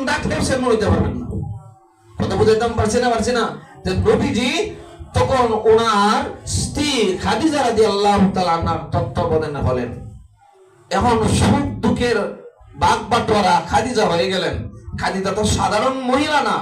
ডাকলেও সে নড়তে পারবেন না। কথা বুঝাইতাম পারছি না। নবীজি তখন ওনার স্ত্রী খাদিজা রাদিয়াল্লাহু তাআলা আনহার তত্ত্বাবধানে হলেন। এখন সুখ দুঃখের বাগ বাটোয়ারা খাদিজা হয়ে গেলেন। খাদিজা তো সাধারণ মহিলা না।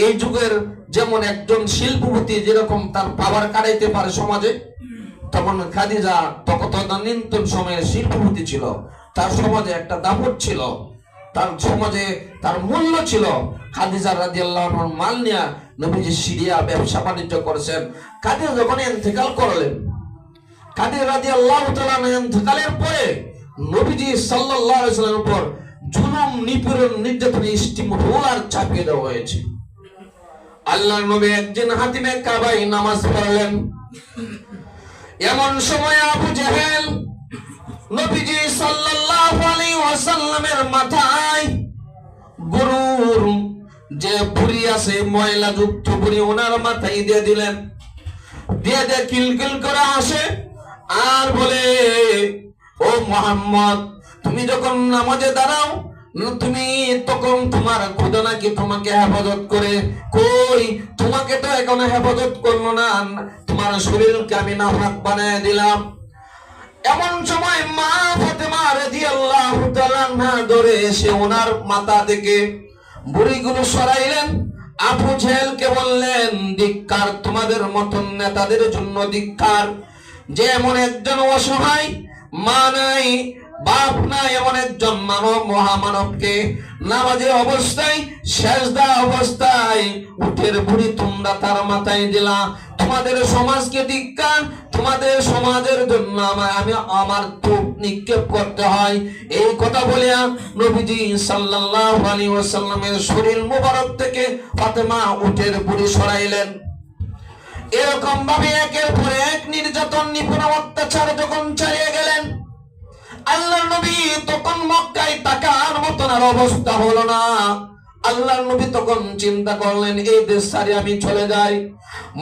এই যুগের যেমন একজন শিল্পপতি যেরকম তার পাওয়ার কাটাইতে পারে সমাজে, তখন খাদিজা তদানীন্তন সময়ে শিল্পপতি ছিল। তার সমাজে একটা দাপট ছিল, তার সমাজে তার মূল্য ছিল। খাদিজা রাদিয়াল্লাহু আনহার মাল নিয়ে নবীজি সিরিয়া ব্যবসা বাণিজ্য করেছেন। খাদিজা যখন ইন্তেকাল করলেন, খাদিজা রাদিয়াল্লাহু তাআলা ইন্তেকালের পরে নবীজি সাল্লাল্লাহু আলাইহি ওয়াসাল্লামের উপর জুলুম, নিপীড়ন, নির্যাতন, স্টিম রোলার চাপিয়ে দেওয়া হয়েছে। আল্লাহর নবী একদিন হাতিমে কাবায় নামাজ পড়লেন। এমন সময় আবু জেহেল নবীজি সাল্লাল্লাহু আলাইহি ওয়াসাল্লামের মাথায় গরুর যে বুড়ি আছে, ময়লা যুক্ত বুড়ি, ওনার মাথায় দিয়ে দিলেন। দিয়ে কিলকিল করে আসে আর বলে, ও মুহাম্মদ, তুমি যখন নামাজে দাঁড়াও তুমি তখন তোমার খোদা নাকি তোমাকে হেফাজত করে? কই, তোমাকে তো এখন হেফাজত করলো না, তোমার শরীরকে আমি নাফাক বানিয়ে দিলাম। এমন সময় মা ফাতেমা রাদিয়াল্লাহু তাআলা ধরে এসে ওনার মাথা থেকে বুড়িগুলো সরাইলেন। আবু জেহেলকে বললেন, ধিক্কার তোমাদের মতন নেতাদের জন্য, ধিক্কার, যে এমন একজন অসহায়, মা নাই বাপ নাই, এমন একজন মানব, মহামানবকে নামাজের অবস্থায়, সেজদা অবস্থায় উঠের বুড়ি তোমরা তার মাথায় দিলা। তোমাদের সমাজকে ধিক্কার, তোমাদের সমাজের জন্য আমি আমার তোপ নিক্ষেপ করতে হয়। এই কথা বলিয়া নবীজি সাল্লাল্লাহু আলাইহি ওয়াসাল্লামের শরীর মুবারক থেকে ফাতেমা উঠের বুড়ি সরাইলেন। এরকম ভাবে একের পর এক নির্যাতন, নিপীড়ন, অত্যাচার যখন চালিয়ে গেলেন, আল্লাহর নবী তখন মক্কায় টাকার মতন আর অবস্থা হলো না। আল্লাহর নবী তখন চিন্তা করলেন, এই দেশ ছাড়িয়ে আমি চলে যাই।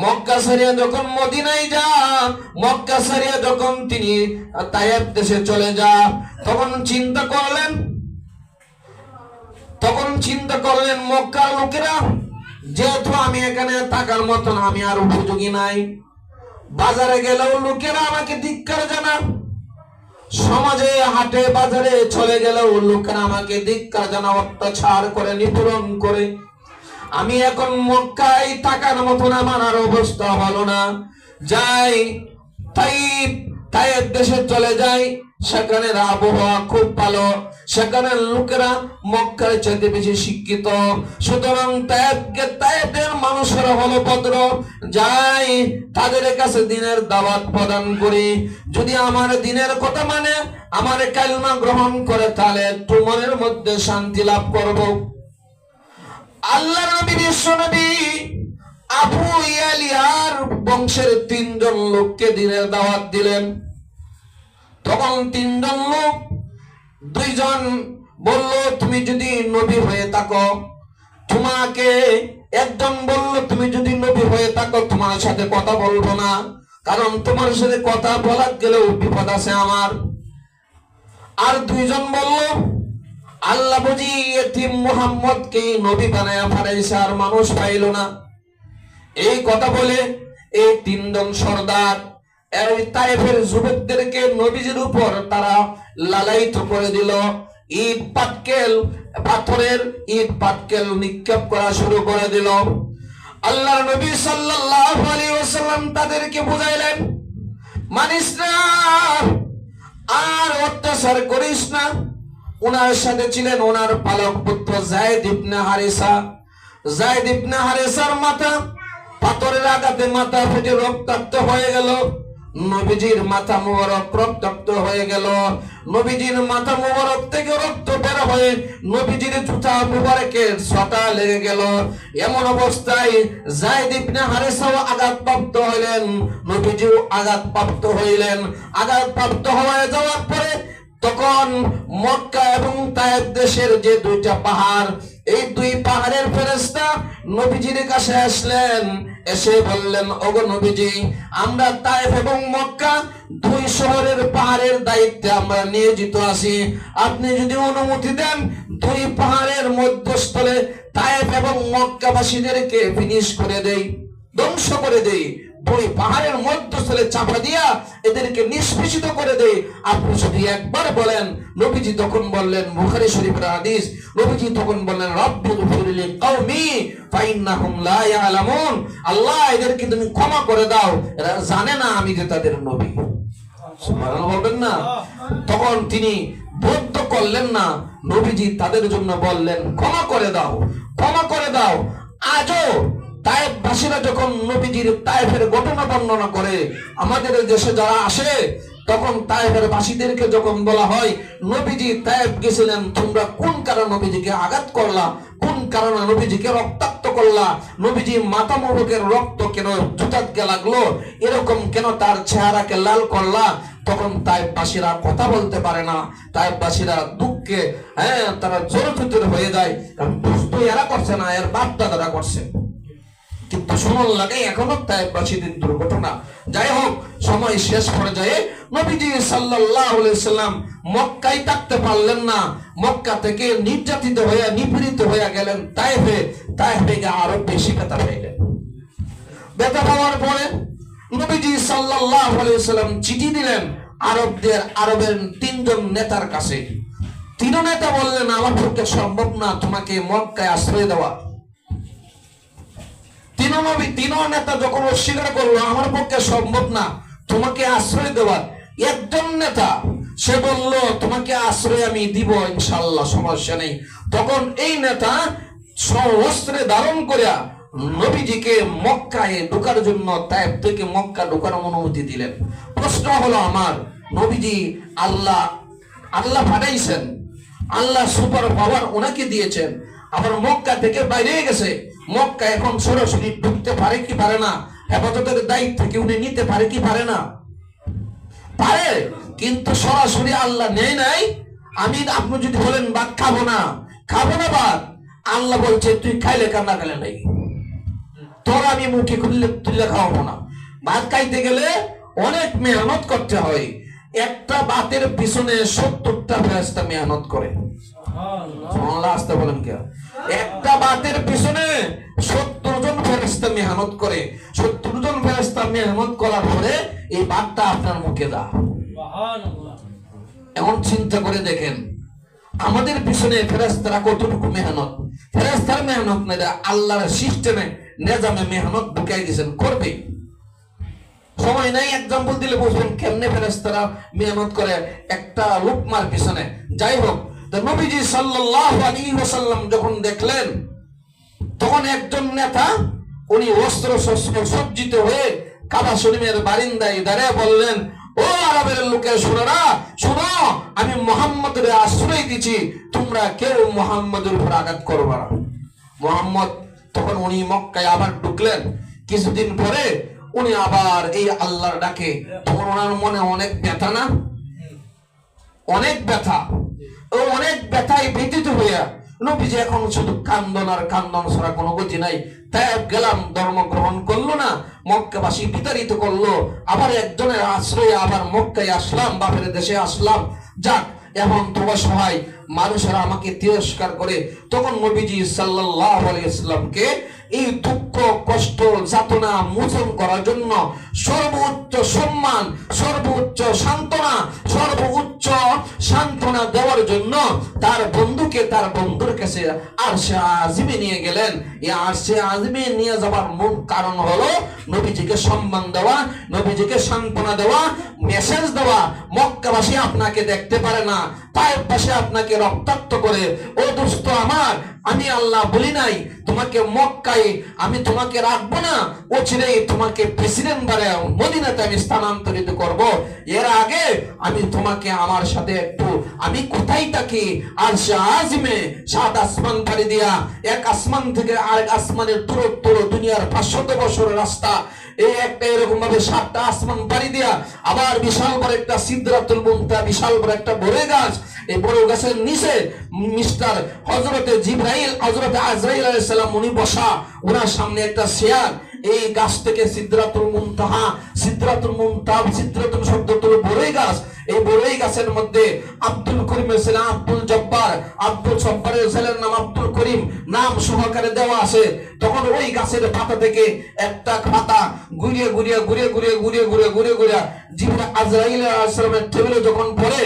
মক্কা ছাড়িয়ে যখন মদিনায় যা, মক্কা ছাড়িয়ে যখন তিনি তায়েব দেশে চলে যা, তখন চিন্তা করলেন মক্কার লোকেরা, যেহেতু আমি এখানে থাকার মতন আমি আর উপযোগী নাই, বাজারে গেলেও লোকেরা আমাকে ধিক্কার জানায়, সমাজে হাটে বাজারে চলে গেলেও লোকেরা আমাকে ধিক্কার জানায়, অত্যাচার করে, নিপীড়ন করে। আমি এখন মক্কায় থাকার মতন আমার আর অবস্থা হলো না। যাই তায়েব দেশে চলে যাই, সেখানের আবহাওয়া খুব ভালো, সেখানের লোকেরা মক্কার চাইতে বেশি শিক্ষিত, সুতরাং তায়েবের মানুষেরা হলো ভদ্র। যাই তাদের কাছে দিনের দাওয়াত প্রদান করি, যদি আমার দিনের কথা মানে, আমার কালিমা গ্রহণ করে, তাহলে একটু মনের মধ্যে শান্তি লাভ করব। আল্লাহর নবী বিশ্ব নবী আবু ইয়ালিয়ার বংশের 3 জন লোককে দিনের দাওয়াত দিলেন। তখন 3 জন লোক, 2 জন বলল, তুমি যদি নবী হয়ে থাকো, তোমাকে, একজন বলল, তুমি যদি নবী হয়ে থাকো তোমার সাথে কথা বলবো না, কারণ তোমার সাথে কথা বলার গেলেও বিপদ আছে আমার। আর 2 জন বলল, আল্লাহ বুঝি এতিম মুহাম্মদকে নবী বানায়া পাঠাইছে, আর মানুষ পাইল না। এই কথা বলে এই 3 জন সর্দার এই তায়েফের যুবকদেরকে নবীজির উপর তারা লালায়িত করে দিল। ইট পাটকেল, পাথরের ইট পাটকেল নিক্ষেপ করা শুরু করে দিল। আল্লাহর নবী সাল্লাল্লাহু আলাইহি ওয়াসাল্লাম তাদেরকে বুঝাইলেন, মানিস না আর অত্যাচার করিস না। ওনার সাথে ছিলেন ওনার পালক পুত্র যায়েদ ইবনে হারিসা। যায়েদ ইবনে হারিসার মাথা পাথরের আঘাতে মাথা ফেটে রক্তাক্ত হয়ে গেল। নবীজির মাথা মুবারক রক্তাক্ত হয়ে গেল। নবীজির মাথা মুবারক থেকে রক্ত বের হয়ে নবীজির জুতা মুবারকের ছটা লেগে গেল। এমন অবস্থায় যায়েদ ইবনে হারিসাও আঘাতপ্রাপ্ত হইলেন, নবীজিও আঘাতপ্রাপ্ত হইলেন। আঘাতপ্রাপ্ত হয়ে যাওয়ার পরে তখন মক্কা এবং তায়েব দেশের যে 2টা পাহাড়, এই 2 পাহাড়ের ফেরেশতা নবীজির কাছে আসলেন। এসে বললেন, ওগো নবীজি, আমরা তায়েব এবং মক্কা 2 শহরের পাহাড়ের দায়িত্বে আমরা নিয়োজিত আছি। আপনি যদি অনুমতি দেন 2 পাহাড়ের মধ্যস্থলে মক্কাবাসীদেরকে ফিনিশ করে দেই, ধ্বংস করে দেই, ওই পাহাড়ের মধ্যস্থলে চাপা দিয়া এদেরকে নিষ্পেষিত করে দেই। আপনি যদি একবার বলেন, নবীজি তখন বললেন, বুখারী শরীফের হাদিস, নবীজি তখন বললেন, রব্বিগফিরলি কওমি ফাইন্নাহুম লা ইয়ালামুন, আল্লাহ এদেরকে তুমি ক্ষমা করে দাও, এরা জানে না আমি যে তাদের নবী। সুবহানাল্লাহ বলবেন না? তখন তিনি বদ্ধ করলেন না, নবীজি তাদের জন্য বললেন, ক্ষমা করে দাও, ক্ষমা করে দাও। আজও তায়েফবাসীরা যখন নবীজির তায়েফের ঘটনা বর্ণনা করে আমাদের দেশে যারা আসে, তখন তায়েফের বাসীদেরকে যখন বলা হয় নবীজি তায়েফ গেছিলেন, তোমরা কোন কারণে নবীজিকে আঘাত করলা, কোন কারণে নবীজিকে রক্তাক্ত করলা, নবীজি মাথা মুবারকের রক্ত কেন জুতাতে লাগলো, এরকম কেন তার চেহারাকে লাল করলা, তখন তায়েফবাসীরা কথা বলতে পারে না। তায়েফবাসীরা দুঃখে তারা জোরচুতির হয়ে যায়, কারণ দুষ্ট এরা করছে না, এর বাপ দাদারা করছে। কিন্তু শুনুন লাগে এখনো তায়েফবাসীদের দুর্ঘটনা। যাই হোক, সময় শেষ পর্যায়ে নবীজি সাল্লাল্লাহু আলাইহি সাল্লাম মক্কায় থাকতে পারলেন না, মক্কা থেকে নির্যাতিত হয়ে নিপীড়িত হয়ে গেলেন তায়েফে। তায়েফে গিয়ে আরো বেশি ব্যথা পাইলেন। ব্যথা পাওয়ার পরে নবীজি সাল্লাল্লাহু আলাইহি সাল্লাম চিঠি দিলেন আরবের 3 জন নেতার কাছে। 3 নেতা বললেন, আমার পক্ষে সম্ভব না তোমাকে মক্কায় আশ্রয় দেওয়া। 3 নেতা যখন অস্বীকার করলো, আমার পক্ষে সম্ভব না তোমাকে আশ্রয় দেওয়া, একজন নেতা সে বলল, তোমাকে আশ্রয় আমি দিব ইনশাআল্লাহ, সমস্যা নেই। তখন এই নেতা সহস্রে ধারণ করিয়া নবীজিকে মক্কায় ঢোকার জন্য, তায়েফ থেকে মক্কা ঢোকার অনুমতি দিলেন। প্রশ্ন হলো আমার, নবীজি আল্লাহ পাঠাইছেন, আল্লাহ সুপার পাওয়ার ওনাকে দিয়েছেন, আবার মক্কা থেকে বাইরে গেছে, মক্কা এখন সরাসরি ঢুকতে পারে কি পারে না, হেফাজতের দায়িত্ব কি উনি নিতে পারে কি পারে না? পারে, কিন্তু সরাসরি আল্লাহ নেয় নাই। আপনি যদি বলেন ভাত খাবো না ভাত, আল্লাহ বলছে তুই খাইলে কান্না খাইলে নাই, তোর আমি মুখে খুললে তুললে খাওয়াবো না। ভাত খাইতে গেলে অনেক মেহনত করতে হয়, একটা ভাতের পিছনে 70টা ফেরেশতা মেহনত করে। আসতে বলেন কে? একটা ভাতের পিছনে 70 জন ফেরেশতা মেহনত করে। 70 জন ফেরেশতা মেহনত করার পরে এই ভাতটা আপনার মুখে দা। এখন চিন্তা করে দেখেন, আমাদের পিছনে ফেরেশতারা কতটুকু মেহনত। ফেরেশতার মেহনত নাই, আল্লাহর সিস্টেমে নিজামে মেহনত ঢুকাই দিয়েছেন, করবে। সময় নাই এক্সাম্পল দিলে বুঝবেন কেমনে ফেরেশতারা মেহনত করে একটা লোকমার পিছনে। যাই হোক, নবীজি সাল্লাল্লাহু আলাইহি ওয়াসাল্লাম যখন দেখলেন, তখন একজন নেতা উনি অস্ত্র সজ্জিত হয়ে কাবা শরীফের বারিন্দায় দাঁড়িয়ে বললেন, ও আরবের লোকের শোনো, আমি মুহাম্মদের আশ্রয় দিচ্ছি, তোমরা কেউ মুহাম্মদের উপর আঘাত করবে না। মুহাম্মদ তখন উনি মক্কায় আবার ঢুকলেন। কিছুদিন পরে উনি আবার এই আল্লাহর ডাকে, তখন ওনার মনে অনেক ব্যথা, না অনেক ব্যথা, ও অনেক ব্যথায় ব্যথিত হইয়া নবীজি এখন শুধু কান্দন আর কান্দন ছাড়া কোনো গতি নাই। তাই গেলাম, ধর্ম গ্রহণ করলো না, মক্কাবাসী বিতাড়িত করলো, আবার একজনের আশ্রয়ে আবার মক্কায় আসলাম, বাপের দেশে আসলাম। যাক, এখন তো অসহায় মানুষেরা আমাকে তিরস্কার করে। তখন নবীজি সাল্লাল্লাহু আলাইহি ওয়াসাল্লামকে এই দুঃখ কষ্ট যাতনা মোচন করার জন্য সর্বোচ্চ সম্মান, সর্বোচ্চ সান্ত্বনা দেওয়ার জন্য তার বন্ধুর কাছে আরশে আজিমে নিয়ে গেলেন। এই আরশে আজিমে নিয়ে যাবার মূল কারণ হলো নবীজিকে সম্মান দেওয়া, নবীজিকে সান্ত্বনা দেওয়া, মেসেজ দেওয়া, মক্কাবাসী আপনাকে দেখতে পারে না, তায়েফবাসী আপনাকে রক্তাক্ত করে। ও দোস্ত আমার, আমি আল্লাহ বলি নাই তোমাকে মক্কায় আমি তোমাকে রাখবো না, ও চিরেই তোমাকে প্রেসিডেন্ট বারে মদিনাতে আমি স্থানান্তরিত করব। এর আগে আমি তোমাকে আমার সাথে একটু, আমি কোথায় থাকি, আরশে আজিমে 7 আসমান পাড়ি দিয়া, এক আসমান থেকে আরেক আসমানের দূরত্ব দুনিয়ার 500 বছরের রাস্তা, এই একটা এরকম ভাবে 7টা আসমান পাড়ি দিয়া আবার বিশাল বড় একটা সিদরাতুল মুনতাহা, বিশাল বড় একটা বড় গাছ, এই বড় গাছের নিচে মিস্টার হযরতে জিবরাইল, হযরতে আজরাইল আলাইহিস সালাম উনি বসা, ওনার সামনে একটা শেয়ার। এই গাছ থেকে সিদরাতুল মুনতাহা, সিদরাতুল শব্দটি বড় গাছ, এই বড়ই গাছের মধ্যে আব্দুল করিমের ছেলে আব্দুল জব্বার, আব্দুল জব্বারের ছেলের নাম আব্দুল করিম নাম সহকারে দেওয়া আছে। তখন ওই গাছের পাতা থেকে একটা পাতা ঘুরিয়ে ঘুরিয়ে ঘুরিয়ে ঘুরিয়ে ঘুরিয়ে ঘুরিয়ে ঘুরিয়ে ঘুরিয়ে জিবরাইল আজরাইল আলাইহিস সালামের টেবিলে যখন পড়ে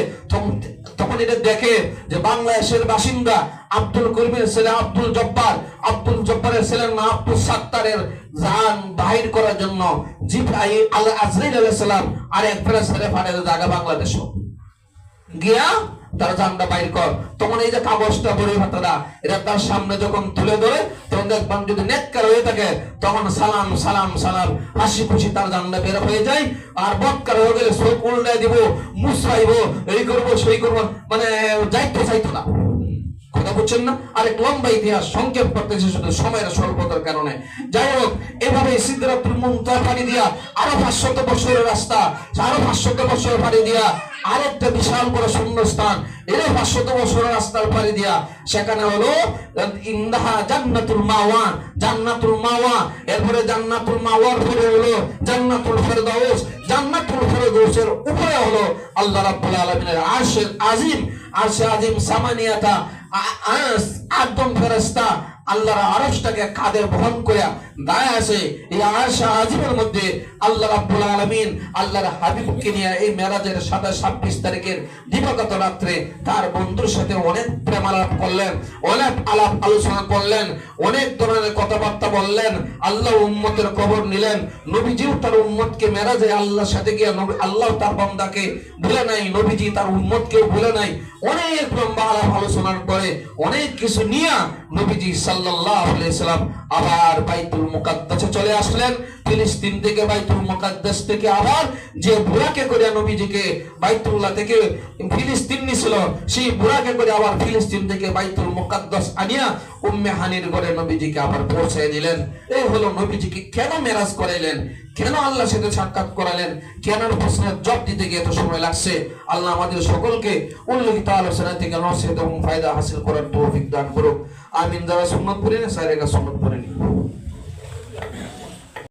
তখন এটা দেখে যে বাংলাদেশের বাসিন্দা আব্দুল করিমের ছেলে আব্দুল জব্বার, আব্দুল জব্বারের ছেলের নাম আব্দুল সাত্তারের জান বাহির করার জন্য জিবরাইল আজরাইল আলাইহিস সালাম আর এক ফেরেশতারে পাঠায় জায়গা বাংলাদেশে গিয়া তার জানটা বাইর কর। তখন এই যে কাগজটা বড় হাতরা এটা তার সামনে যখন তুলে ধরে তখন দেখবেন যদি নেককার হয়ে থাকে তখন সালাম সালাম সালাম হাসি খুশি তার জানটা বের হয়ে যায়। আর বদকার হয়ে গেলে চোখ উল্টায় দিব, মুসরাইব, এই করবো সেই করবো, মানে যাইতো চাইতো না। কথা বুঝছেন না? আরেক লম্বা ইতিহাস সংক্ষেপ করতেছে শুধু সময়ের স্বল্পতার কারণে। যাই হোক, এভাবে সিদরাতুল মুনতাহা পাড়ি দিয়া আরো 500 বছরের রাস্তা, আরো 500 বছর পাড়ি দিয়া আরেকটা বিশাল বড় শূন্যস্থান, এর 500 বছরের রাস্তার পাড়ি দিয়া সেখানে হলো ইন্দাহা জান্নাতুল মাওয়া, জান্নাতুল মাওয়া। এরপরে জান্নাতুল মাওয়ার পরে হলো জান্নাতুল ফেরদাউস, জান্নাতুল ফেরদাউসের উপরে হলো আল্লাহ রাব্বুল আলামিনের আরশে আজিম, আরশে আজিম সামানিয়াতা আদম ফেরেশতা আল্লাহর আরশটাকে কাঁধে বহন করে দাঁড়ায় আছে। এই আরশে আজিমের মধ্যে আল্লাহ রাব্বুল আলামিন আল্লাহর হাবিবকে নিয়ে এই মেরাজের 26 তারিখের দিবাগত রাত্রে তার বন্ধুর সাথে অনেক প্রেমালাপ করলেন, অনেক আলাপ আলোচনা করলেন, অনেক ধরনের কথাবার্তা বললেন। আল্লাহ উম্মতের খবর নিলেন। নবীজিও তার উম্মতকে মেরাজে আল্লাহর সাথে গিয়ে আল্লাহ তার বান্দাকে ভুলে নাই, নবীজি তার উম্মতকেও ভুলে নাই। অনেক লম্বা আলাপ আলোচনার পরে অনেক কিছু নিয়ে নবীজি সাল্লাল্লাহু আলাইহি সাল্লাম আবার বাইতুল মুকাদ্দাসে চলে আসলেন। ফিলিস্তিন থেকে বাইতুল মুকাদ্দাস থেকে আবার যে বুরাকে করে নবীজিকে বাইতুল্লাহ থেকে ফিলিস্তিন নিছিল, সেই বুরাকে করে আবার ফিলিস্তিন থেকে বাইতুল মুকাদ্দাস আনিয়া উম্মে হানির ঘরে নবীজিকে আবার পৌঁছে দিলেন। এই হলো নবীজিকে কেন মেরাজ করাইলেন, কেন আল্লাহর সাথে সাক্ষাৎ করালেন, কেন প্রশ্নের জবাব দিতে গিয়ে এত সময় লাগছে। আল্লাহ আমাদের সকলকে উল্লেখিত আলোচনা থেকে নসিহত এবং ফায়দা হাসিল করার তৌফিক দান করুক। আমিন। যারা সুন্নাত পড়েন সাইরেগা সুন্নাত পড়েনি।